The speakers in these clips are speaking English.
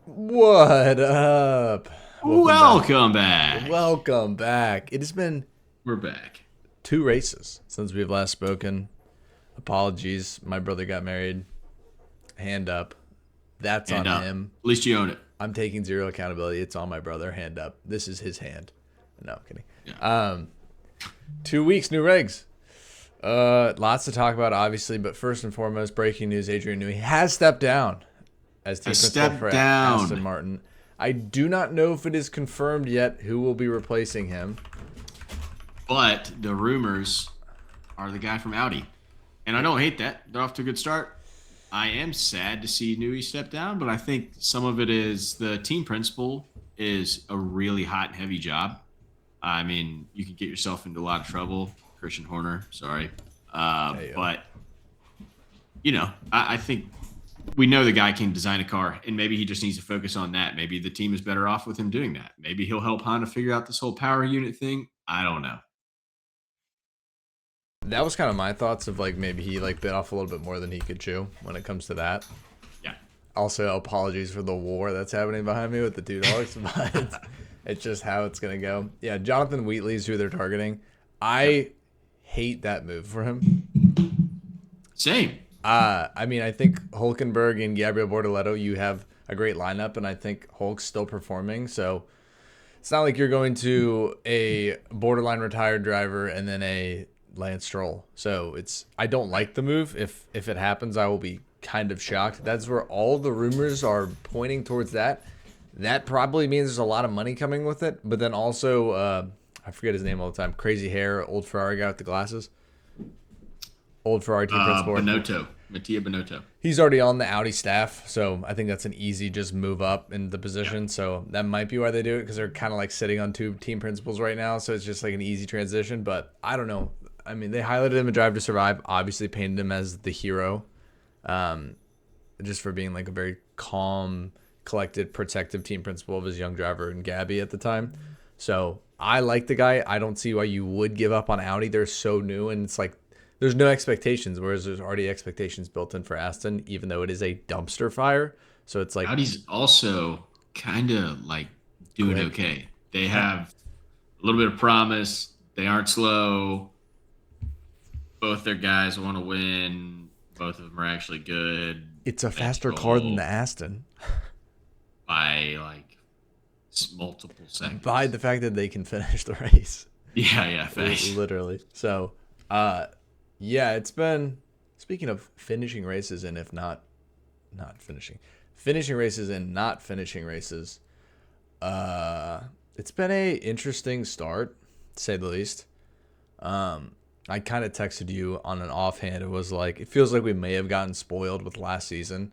What up? Welcome back. Welcome back. Welcome back. It has been We're back. two races since we've last spoken. Apologies. My brother got married. Hand up. That's Hand on up. him. At least you own it. I'm taking zero accountability. It's on my brother. Hand up. This is his hand. No, I'm kidding. Yeah. 2 weeks, new regs. Lots to talk about, obviously, but first and foremost, breaking news: Adrian Newey has stepped down as team I principal stepped for Aston down. Martin. I do not know if it is confirmed yet who will be replacing him. But the rumors are the guy from Audi. And I don't hate that. They're off to a good start. I am sad to see Newey step down, but I think some of it is the team principal is a really hot and heavy job. I mean, you can get yourself into a lot of trouble. Christian Horner, sorry. Hey, But, I think we know the guy can design a car, and maybe he just needs to focus on that. Maybe the team is better off with him doing that. Maybe he'll help Honda figure out this whole power unit thing. I don't know. that was kind of my thoughts of like maybe he like bit off a little bit more than he could chew when it comes to that. Yeah. Also, apologies for the war that's happening behind me with the two dogs, but it's just how it's gonna go. Yeah, Jonathan Wheatley's who they're targeting. I hate that move for him. Same. I mean, I think Hulkenberg and Gabriel Bortoleto, you have a great lineup, and I think Hulk's still performing. So it's not like you're going to a borderline retired driver and then a Lance Stroll. So I don't like the move. If it happens, I will be kind of shocked. That's where all the rumors are pointing towards that. That probably means there's a lot of money coming with it. But then also, I forget his name all the time. Crazy hair, old Ferrari guy with the glasses. Old Ferrari team principal. Mattia Binotto. He's already on the Audi staff, so I think that's an easy just move up in the position. Yeah. So that might be why they do it, because they're kind of like sitting on two team principals right now. So it's just like an easy transition. But I don't know. I mean, they highlighted him in Drive to Survive, obviously painted him as the hero, just for being like a very calm, collected, protective team principal of his young driver and Gabby at the time. So I like the guy. I don't see why you would give up on Audi. They're so new, and it's like there's no expectations, whereas there's already expectations built in for Aston, even though it is a dumpster fire. So it's like Audi's also kind of like doing quick. okay. They have a little bit of promise. They aren't slow. Both their guys want to win. Both of them are actually good. It's a Fast faster car than roll the Aston by like multiple seconds. by the fact that they can finish the race. Yeah, thanks. Literally. So, yeah, it's been, speaking of finishing races and if not finishing races and not finishing races, it's been a interesting start, to say the least. I kind of texted you on an offhand. It was like, it feels like we may have gotten spoiled with last season,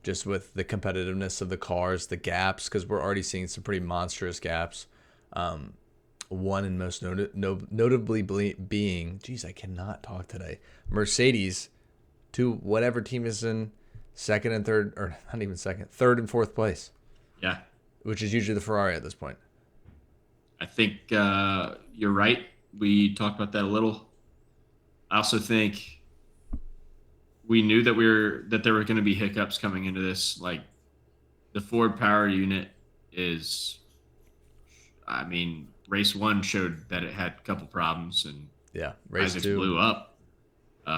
just with the competitiveness of the cars, the gaps, because we're already seeing some pretty monstrous gaps. One and most notably being, geez, I cannot talk today, Mercedes to whatever team is in second and third, or not even second, third and fourth place, Yeah, which is usually the Ferrari at this point. I think you're right. We talked about that a little. I also think we knew that there were going to be hiccups coming into this. Like the Ford power unit is, I mean, race one showed that it had a couple problems, and Yeah, race Isaacs two. blew up.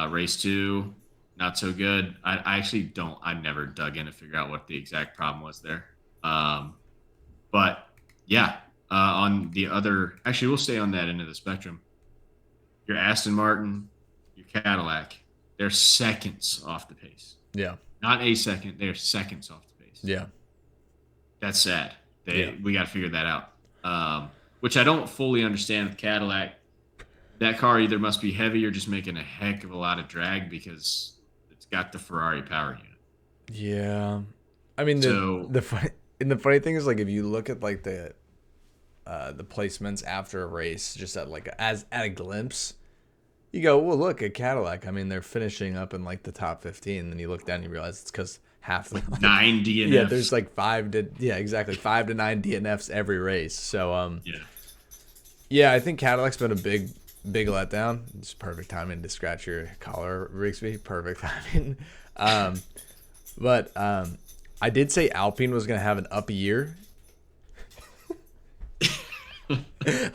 Race two, not so good. I actually don't. I never dug in to figure out what the exact problem was there. But yeah, on the other, actually, we'll stay on that end of the spectrum. Your Aston Martin, your Cadillac, they're seconds off the pace. Yeah, Not a second, they're seconds off the pace. yeah, That's sad. yeah. We got to figure that out. Which I don't fully understand with Cadillac. That car either must be heavy or just making a heck of a lot of drag because it's got the Ferrari power unit. Yeah. I mean, So the funny thing is, like, if you look at like the placements after a race, just at like as at a glimpse, you go, well, look at Cadillac. I mean, they're finishing up in like the top 15. Then you look down, and you realize it's because half the like, nine DNFs. yeah, there's like exactly 5 to 9 DNFs every race. So Yeah. yeah, I think Cadillac's been a big letdown. It's perfect timing to scratch your collar, Rigsby. Perfect timing. But I did say Alpine was going to have an up year.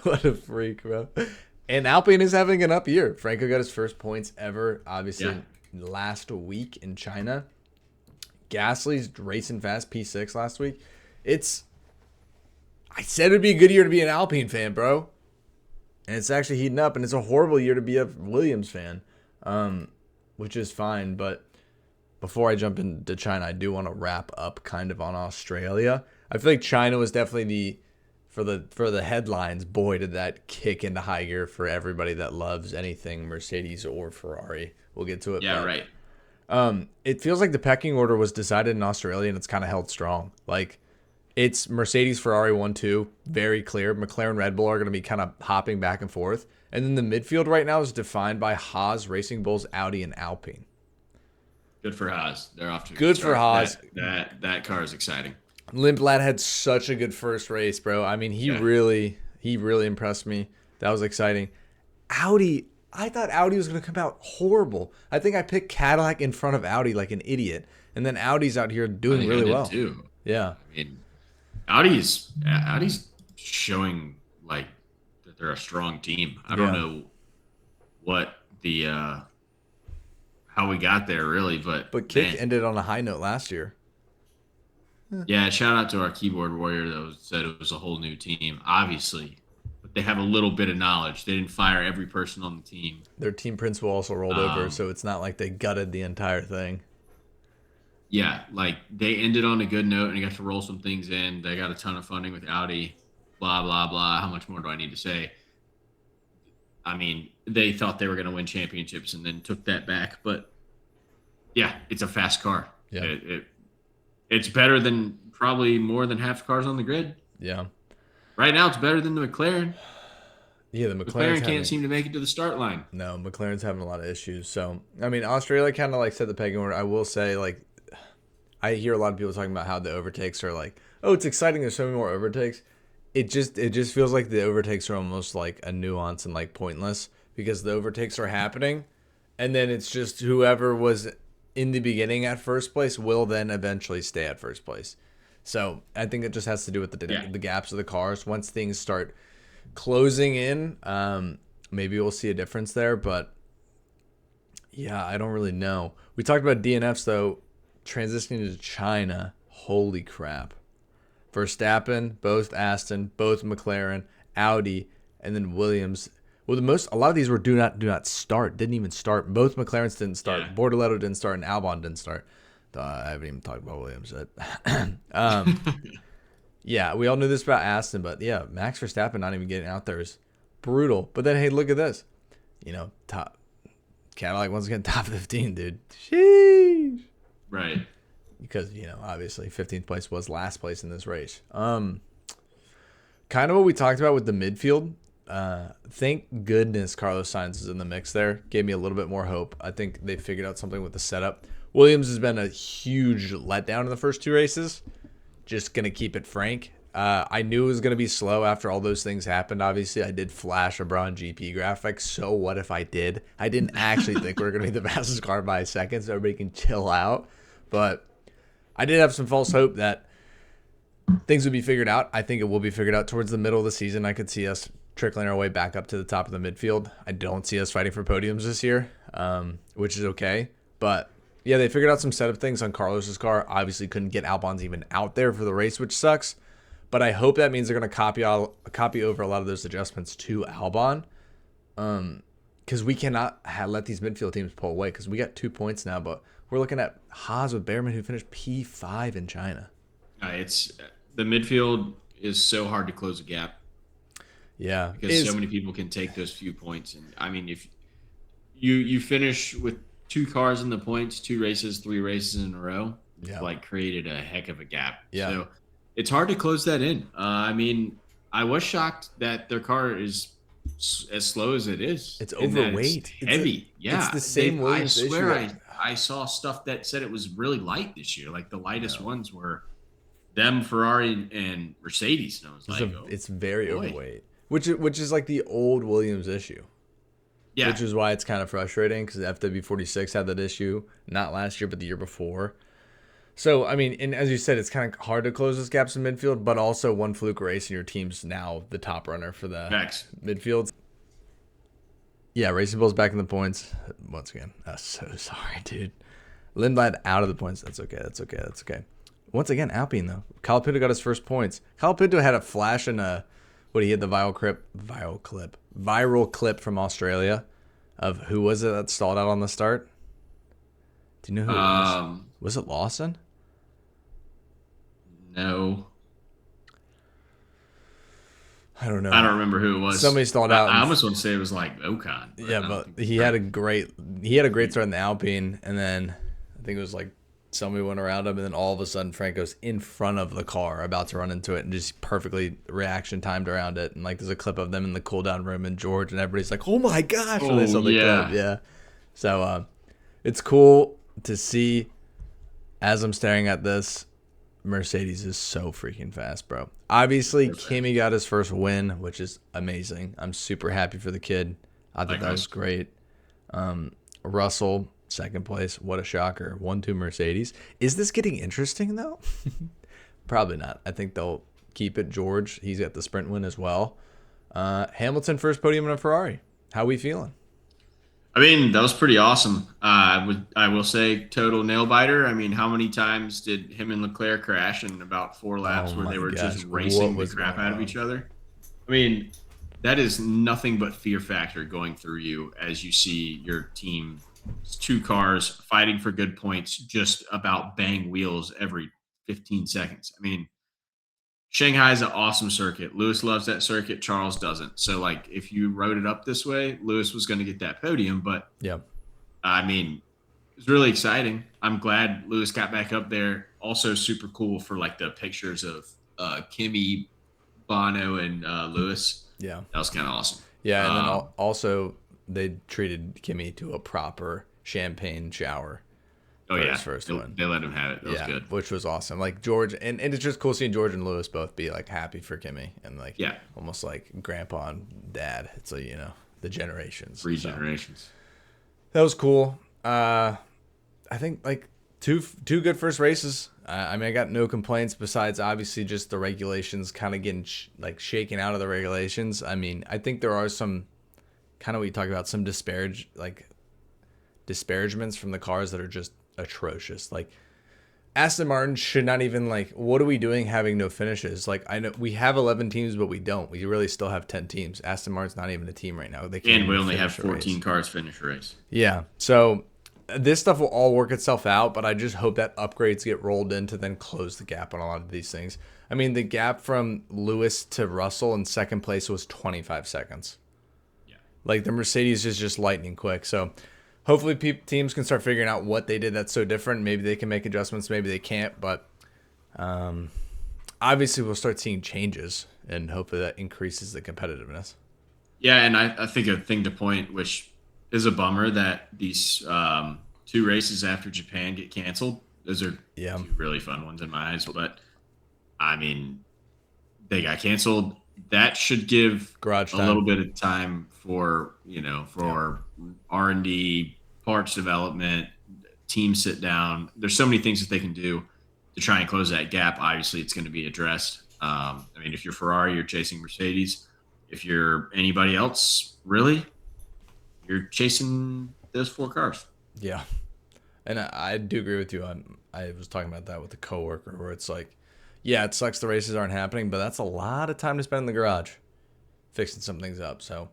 What a freak, bro. And Alpine is having an up year. Franco got his first points ever, obviously, last week in China. Gasly's racing fast, P6 last week. I said it'd be a good year to be an Alpine fan, bro. And it's actually heating up, and it's a horrible year to be a Williams fan, which is fine. But before I jump into China, I do want to wrap up kind of on Australia. I feel like China was definitely for the headlines. Boy, did that kick into high gear for everybody that loves anything Mercedes or Ferrari. We'll get to it. Yeah, right. It feels like the pecking order was decided in Australia, and it's kind of held strong. Like, it's Mercedes, Ferrari 1-2, very clear. McLaren, Red Bull are going to be kind of hopping back and forth. And then the midfield right now is defined by Haas, Racing Bulls, Audi, and Alpine. Good for Haas. They're off to a good start. for Haas. That car is exciting. Limplad had such a good first race, bro. I mean, he really impressed me. That was exciting. Audi, I thought Audi was going to come out horrible. I think I picked Cadillac in front of Audi like an idiot. And then Audi's out here doing really well. Too. Yeah. I mean, Audi's showing like that they're a strong team. I don't know what the how we got there really, but Kick ended on a high note last year. Yeah, shout out to our keyboard warrior that said it was a whole new team. Obviously, but they have a little bit of knowledge. They didn't fire every person on the team. Their team principal also rolled over, so it's not like they gutted the entire thing. Yeah, like they ended on a good note and they got to roll some things in. They got a ton of funding with Audi, blah, blah, blah. How much more do I need to say? I mean, they thought they were going to win championships and then took that back. But, yeah, it's a fast car. Yeah. It's better than probably more than half the cars on the grid. Yeah. Right now, it's better than the McLaren. Yeah, the McLaren can't seem to make it to the start line. No, McLaren's having a lot of issues. So, I mean, Australia kind of like set the pecking order. I will say, like, I hear a lot of people talking about how the overtakes are like, oh, it's exciting. There's so many more overtakes. It just feels like the overtakes are almost like a nuance and like pointless because the overtakes are happening, and then it's just whoever was in the beginning at first place will then eventually stay at first place. So I think it just has to do with the gaps of the cars. Once things start closing in, maybe we'll see a difference there. But yeah, I don't really know. We talked about DNFs though. Transitioning to China, holy crap. Verstappen, both Aston, both McLaren, Audi, and then Williams. Well, a lot of these were do not start, didn't even start. Both McLarens didn't start. Yeah. Bortoleto didn't start, and Albon didn't start. I haven't even talked about Williams yet. Yeah, we all knew this about Aston, but yeah, Max Verstappen not even getting out there is brutal. But then, hey, look at this. Top Cadillac once again, top 15, dude. Sheesh. Right. Because, obviously 15th place was last place in this race. Kind of what we talked about with the midfield. Thank goodness Carlos Sainz is in the mix there. Gave me a little bit more hope. I think they figured out something with the setup. Williams has been a huge letdown in the first two races. Just going to keep it frank. I knew it was going to be slow after all those things happened. Obviously, I did flash a Braun GP graphic. So what if I did? I didn't actually think we were going to be the fastest car by a second, so everybody can chill out. But I did have some false hope that things would be figured out. I think it will be figured out towards the middle of the season. I could see us trickling our way back up to the top of the midfield. I don't see us fighting for podiums this year, which is okay. But yeah, they figured out some setup things on Carlos's car. Obviously couldn't get Albon's even out there for the race, which sucks. But I hope that means they're going to copy over a lot of those adjustments to Albon. Because we cannot let these midfield teams pull away because we got 2 points now, but we're looking at Haas with Behrman, who finished P5 in China. It's the midfield is so hard to close a gap. Yeah, because so many people can take those few points, and I mean, if you finish with 2 cars in the points, 2 races, 3 races in a row, like created a heck of a gap. Yeah, so it's hard to close that in. I mean, I was shocked that their car is as slow as it is. It's overweight. It's heavy. It's the same Williams issue. I swear I saw stuff that said it was really light this year. Like the lightest ones were them, Ferrari, and Mercedes. And I was it's very overweight, which is like the old Williams issue. Yeah, which is why it's kind of frustrating because FW46 had that issue not last year but the year before. So, I mean, and as you said, it's kind of hard to close those gaps in midfield, but also one fluke race and your team's now the top runner for the Max. midfield. Yeah, Racing Bull's back in the points. Once again, I'm so sorry, dude. Lindblad out of the points. That's okay. That's okay. That's okay. Once again, Alpine, though. Calapinto got his first points. Calapinto had a flash and he had the viral clip from Australia of who was it that stalled out on the start? Do you know who it was? Was it Lawson? No. I don't know. I don't remember who it was. Somebody stalled out. I almost want to say it was like Ocon. Yeah, but he had a great start in the Alpine, and then I think it was like somebody went around him, and then all of a sudden Franco's in front of the car, about to run into it, and just perfectly reaction timed around it. And like there's a clip of them in the cool down room and George, and everybody's like, "Oh my gosh!" when they saw the clip. Yeah. So it's cool to see. As I'm staring at this, Mercedes is so freaking fast, bro. Obviously, Kimi got his first win, which is amazing. I'm super happy for the kid. I thought that was great. Russell, second place. What a shocker. 1-2 Mercedes. Is this getting interesting, though? Probably not. I think they'll keep it. George, he's got the sprint win as well. Hamilton, first podium in a Ferrari. How we feeling? I mean, that was pretty awesome. I will say total nail biter. I mean, how many times did him and Leclerc crash in about 4 laps where they were just racing the crap out of each other? I mean, that is nothing but fear factor going through you as you see your team, 2 cars fighting for good points, just about bang wheels every 15 seconds. I mean, Shanghai is an awesome circuit. Lewis loves that circuit. Charles doesn't. So, like, if you wrote it up this way, Lewis was going to get that podium. But, yeah, I mean, it was really exciting. I'm glad Lewis got back up there. Also super cool for, like, the pictures of Kimi, Bono, and Lewis. Yeah. That was kind of awesome. Yeah, and then also they treated Kimi to a proper champagne shower. Oh, yeah. His first win. They let him have it. That was good. Which was awesome. Like George, and it's just cool seeing George and Lewis both be like happy for Kimi and like almost like grandpa and dad. It's like, you know, the generations. 3 generations. That was cool. I think like two good first races. I mean, I got no complaints besides obviously just the regulations kind of getting shaken out of the regulations. I mean, I think there are some kind of we talk about some disparagements from the cars that are just atrocious. Like Aston Martin should not even what are we doing having no finishes? Like I know we have 11 teams, but we don't. We really still have 10 teams. Aston Martin's not even a team right now. They can't and we only have 14 cars finish a race. Yeah. So this stuff will all work itself out, but I just hope that upgrades get rolled in to then close the gap on a lot of these things. I mean, the gap from Lewis to Russell in second place was 25 seconds. Yeah. Like the Mercedes is just lightning quick. So hopefully teams can start figuring out what they did that's so different. Maybe they can make adjustments. Maybe they can't. But obviously we'll start seeing changes, and hopefully that increases the competitiveness. Yeah, and I think a thing to point, which is a bummer, that these 2 races after Japan get canceled. Those are 2 really fun ones in my eyes. But, I mean, they got canceled. That should give a little bit of time for, for R&D, parts development, team sit down. There's so many things that they can do to try and close that gap. Obviously, it's going to be addressed. I mean, if you're Ferrari, you're chasing Mercedes. If you're anybody else, really, you're chasing those 4 cars. Yeah. And I do agree with you. I was talking about that with a coworker where it's like, yeah, it sucks the races aren't happening, but that's a lot of time to spend in the garage fixing some things up. So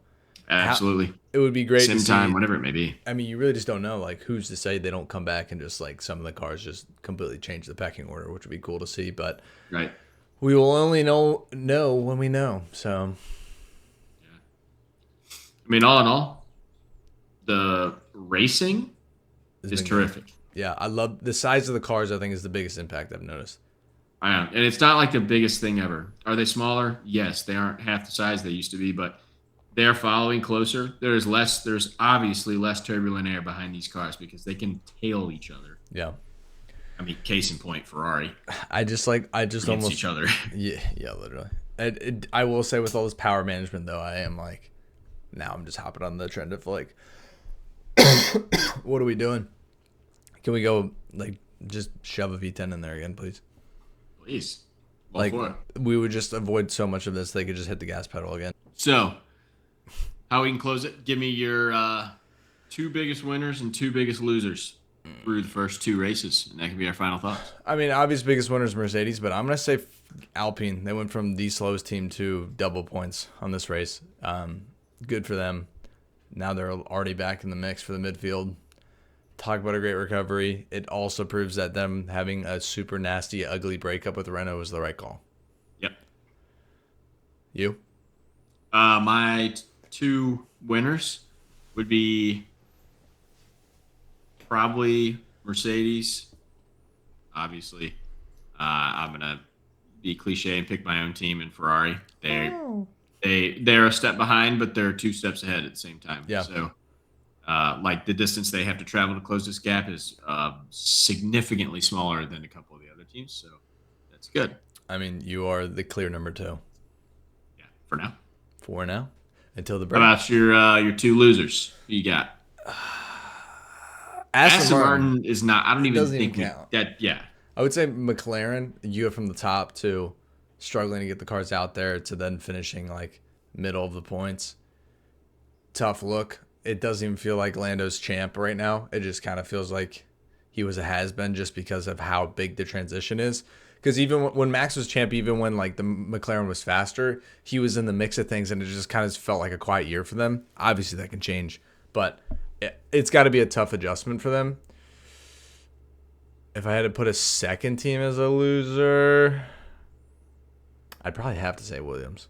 absolutely, it would be great to see. Time, whatever it may be. I mean, you really just don't know. Who's to say they don't come back and just some of the cars just completely change the pecking order, which would be cool to see. But we will only know when we know. So, yeah. I mean, all in all, the racing is terrific. Good. Yeah, I love the size of the cars. I think is the biggest impact I've noticed. I know. And it's not like the biggest thing ever. Are they smaller? Yes, they aren't half the size they used to be, but they're following closer. There's obviously less turbulent air behind these cars because they can tail each other. Yeah. I mean, case in point, Ferrari. I just almost each other. Yeah, literally. I will say with all this power management though, I am now I'm just hopping on the trend of what are we doing? Can we go Just shove a V10 in there again, please. Please. All Like, for it. we would just avoid so much of this. They could just hit the gas pedal again. So, how we can close it? Give me your 2 biggest winners and 2 biggest losers through the first 2 races, and that can be our final thoughts. I mean, obvious biggest winner is Mercedes, but I'm going to say Alpine. They went from the slowest team to double points on this race. Good for them. Now they're already back in the mix for the midfield. Talk about a great recovery. It also proves that them having a super nasty, ugly breakup with Renault was the right call. Yep. You? My 2 winners would be probably Mercedes. Obviously, I'm gonna be cliche and pick my own team in Ferrari. They're a step behind, but they're 2 steps ahead at the same time. Yeah. So, like the distance they have to travel to close this gap is significantly smaller than a couple of the other teams. So that's good. I mean, you are the clear number 2. Yeah, for now. For now, until the How break. about your 2 losers? Who you got? Aston Martin is not. I don't even doesn't think even count. that. Yeah, I would say McLaren, you have from the top to struggling to get the cars out there to then finishing like middle of the points. Tough look. It doesn't even feel like Lando's champ right now. It just kind of feels like he was a has-been just because of how big the transition is. Because even when Max was champ, even when like the McLaren was faster, he was in the mix of things, and it just kind of felt like a quiet year for them. Obviously, that can change, but it's got to be a tough adjustment for them. If I had to put a second team as a loser, I'd probably have to say Williams.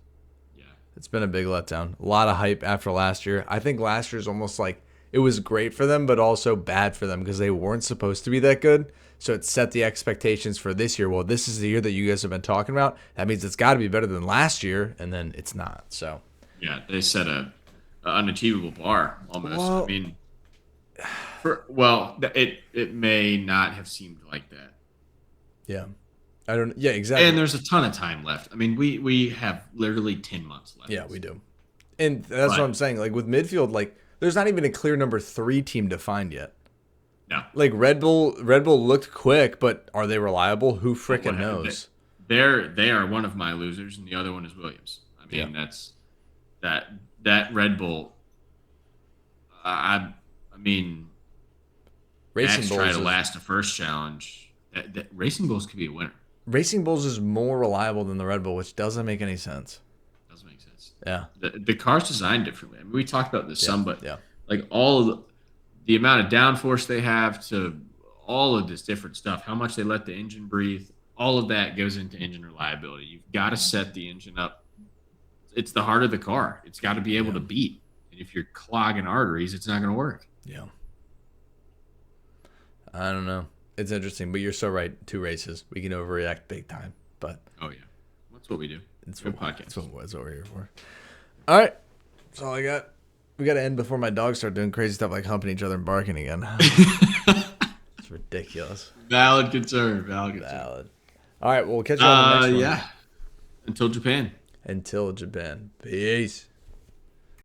yeah. It's been a big letdown. A lot of hype after last year. I think last year's almost like it was great for them, but also bad for them because they weren't supposed to be that good. So it set the expectations for this year. Well, this is the year that you guys have been talking about. That means it's got to be better than last year, and then it's not. So Yeah, they set a unachievable bar almost. Well- I mean, it may not have seemed like that. yeah, I don't. Yeah, exactly. And there's a ton of time left. I mean, we have literally 10 months left. Yeah, we do. And that's what But- I'm saying. Like with midfield, like there's not even a clear number 3 team defined yet. No. Like Red Bull looked quick, but are they reliable? Who freaking knows? They are one of my losers, and the other one is Williams. I mean, that's that Red Bull. I mean, Racing Max Bulls tried to is, last the first challenge. That Racing Bulls could be a winner. Racing Bulls is more reliable than the Red Bull, which doesn't make any sense. Doesn't make sense. Yeah. The car's designed differently. I mean, we talked about this some, but yeah. like all of the amount of downforce they have to all of this different stuff, how much they let the engine breathe, all of that goes into engine reliability. You've got to set the engine up. It's the heart of the car. It's got to be able to beat. And if you're clogging arteries, it's not going to work. Yeah. I don't know. It's interesting, but you're so right. 2 races. We can overreact big time, but Oh, yeah. That's what we do. it's Good what, podcast. that's what we're here for. All right. That's all I got. We got to end before my dogs start doing crazy stuff like humping each other and barking again. It's ridiculous. Valid concern. Valid. All right. Well, we'll catch you on the next one. Yeah. Until Japan. Until Japan. Peace.